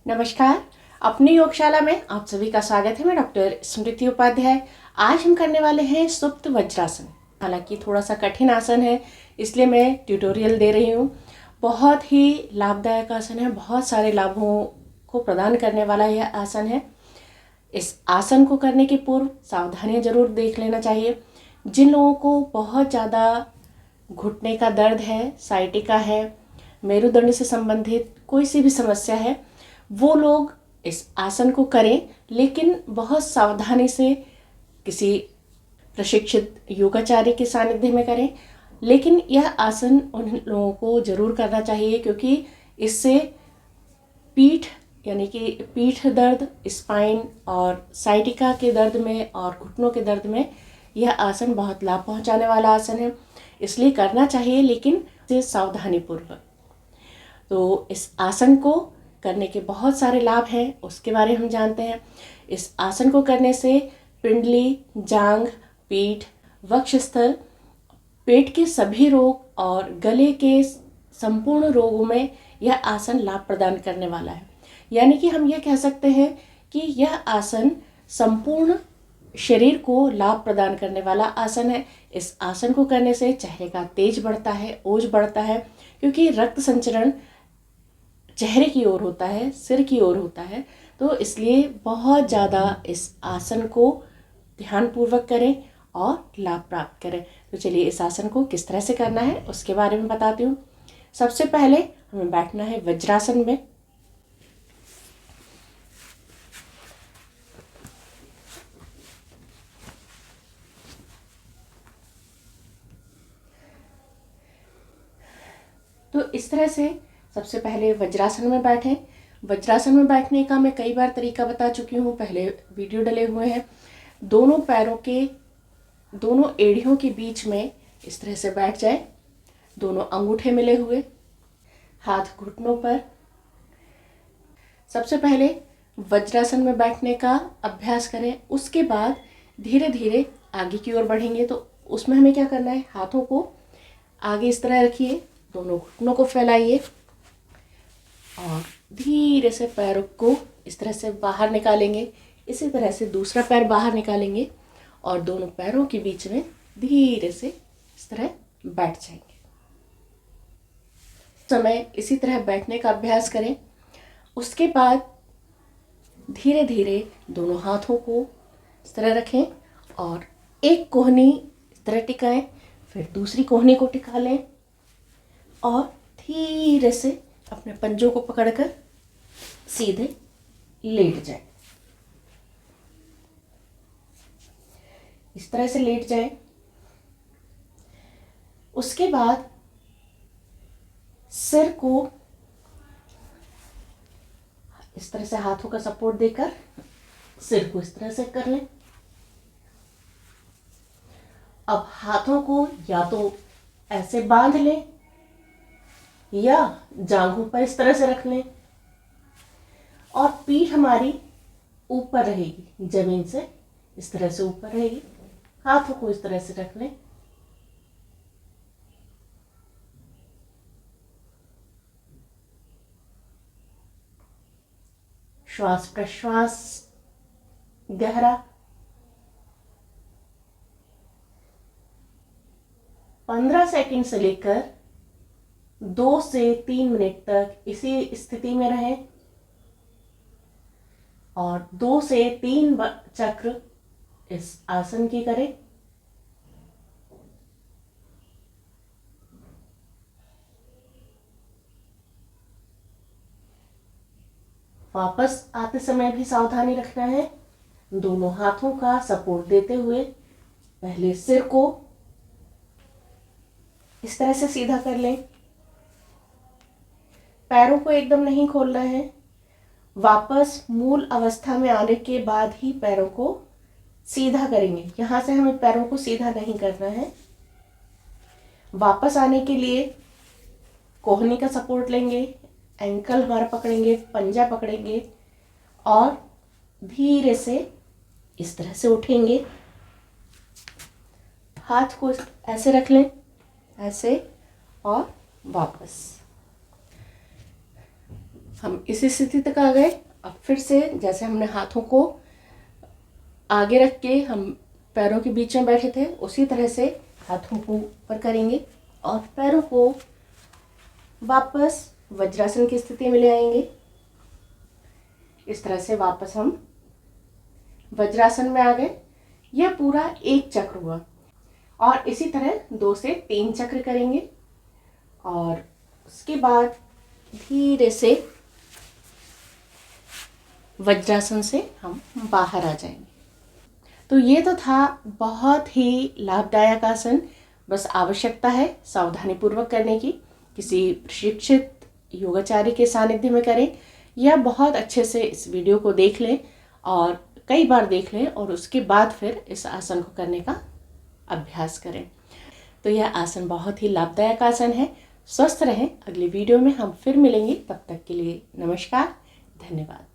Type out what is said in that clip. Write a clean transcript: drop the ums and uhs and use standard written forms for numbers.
नमस्कार। अपनी योगशाला में आप सभी का स्वागत है। मैं डॉक्टर स्मृति उपाध्याय। आज हम करने वाले हैं सुप्त वज्रासन। हालांकि थोड़ा सा कठिन आसन है, इसलिए मैं ट्यूटोरियल दे रही हूँ। बहुत ही लाभदायक आसन है, बहुत सारे लाभों को प्रदान करने वाला यह आसन है। इस आसन को करने के पूर्व सावधानियाँ जरूर देख लेना चाहिए। जिन लोगों को बहुत ज़्यादा घुटने का दर्द है, साइटिका है, मेरुदंड से संबंधित कोई सी भी समस्या है, वो लोग इस आसन को करें, लेकिन बहुत सावधानी से किसी प्रशिक्षित योगाचार्य के सानिध्य में करें। लेकिन यह आसन उन लोगों को जरूर करना चाहिए, क्योंकि इससे पीठ यानी कि पीठ दर्द, स्पाइन और साइटिका के दर्द में और घुटनों के दर्द में यह आसन बहुत लाभ पहुंचाने वाला आसन है। इसलिए करना चाहिए, लेकिन से सावधानी पूर्वक। तो इस आसन को करने के बहुत सारे लाभ हैं, उसके बारे में हम जानते हैं। इस आसन को करने से पिंडली, जांघ, पीठ, वक्षस्थल, पेट के सभी रोग और गले के संपूर्ण रोगों में यह आसन लाभ प्रदान करने वाला है। यानी कि हम यह कह सकते हैं कि यह आसन संपूर्ण शरीर को लाभ प्रदान करने वाला आसन है। इस आसन को करने से चेहरे का तेज बढ़ता है, ओज बढ़ता है, क्योंकि रक्त संचरण चेहरे की ओर होता है, सिर की ओर होता है। तो इसलिए बहुत ज़्यादा इस आसन को ध्यानपूर्वक करें और लाभ प्राप्त करें। तो चलिए इस आसन को किस तरह से करना है उसके बारे में बताती हूँ। सबसे पहले हमें बैठना है वज्रासन में। तो इस तरह से सबसे पहले वज्रासन में बैठें। वज्रासन में बैठने का मैं कई बार तरीका बता चुकी हूँ, पहले वीडियो डले हुए हैं। दोनों पैरों के दोनों एड़ियों के बीच में इस तरह से बैठ जाए, दोनों अंगूठे मिले हुए, हाथ घुटनों पर। सबसे पहले वज्रासन में बैठने का अभ्यास करें, उसके बाद धीरे धीरे आगे की ओर बढ़ेंगे। तो उसमें हमें क्या करना है, हाथों को आगे इस तरह रखिए, दोनों घुटनों को फैलाइए और धीरे से पैरों को इस तरह से बाहर निकालेंगे। इसी तरह से दूसरा पैर बाहर निकालेंगे और दोनों पैरों के बीच में धीरे से इस तरह बैठ जाएंगे। समय इसी तरह बैठने का अभ्यास करें। उसके बाद धीरे धीरे दोनों हाथों को इस तरह रखें और एक कोहनी इस तरह टिकाएं, फिर दूसरी कोहनी को टिका लें और धीरे से अपने पंजों को पकड़कर सीधे लेट जाएं। इस तरह से लेट जाएं। उसके बाद सिर को इस तरह से हाथों का सपोर्ट देकर सिर को इस तरह से कर लें। अब हाथों को या तो ऐसे बांध लें या जांघों पर इस तरह से रख लें और पीठ हमारी ऊपर रहेगी, जमीन से इस तरह से ऊपर रहेगी। हाथों को इस तरह से रख लें। श्वास प्रश्वास गहरा 15 सेकंड से लेकर 2 से 3 मिनट तक इसी स्थिति में रहें और 2 से 3 चक्र इस आसन की करें। वापस आते समय भी सावधानी रखना है। दोनों हाथों का सपोर्ट देते हुए पहले सिर को इस तरह से सीधा कर लें। पैरों को एकदम नहीं खोलना है। वापस मूल अवस्था में आने के बाद ही पैरों को सीधा करेंगे। यहां से हमें पैरों को सीधा नहीं करना है। वापस आने के लिए कोहनी का सपोर्ट लेंगे, एंकल हमारा पकड़ेंगे, पंजा पकड़ेंगे और धीरे से इस तरह से उठेंगे। हाथ को ऐसे रख लें, ऐसे, और वापस हम इस स्थिति तक आ गए। अब फिर से जैसे हमने हाथों को आगे रख के हम पैरों के बीच में बैठे थे, उसी तरह से हाथों को ऊपर करेंगे और पैरों को वापस वज्रासन की स्थिति में ले आएंगे। इस तरह से वापस हम वज्रासन में आ गए। यह पूरा एक चक्र हुआ और इसी तरह 2 से 3 चक्र करेंगे और उसके बाद धीरे से वज्रासन से हम बाहर आ जाएंगे। तो ये तो था बहुत ही लाभदायक आसन। बस आवश्यकता है सावधानी पूर्वक करने की। किसी प्रशिक्षित योगाचार्य के सानिध्य में करें या बहुत अच्छे से इस वीडियो को देख लें और कई बार देख लें और उसके बाद फिर इस आसन को करने का अभ्यास करें। तो यह आसन बहुत ही लाभदायक आसन है। स्वस्थ रहें। अगली वीडियो में हम फिर मिलेंगे। तब तक के लिए नमस्कार, धन्यवाद।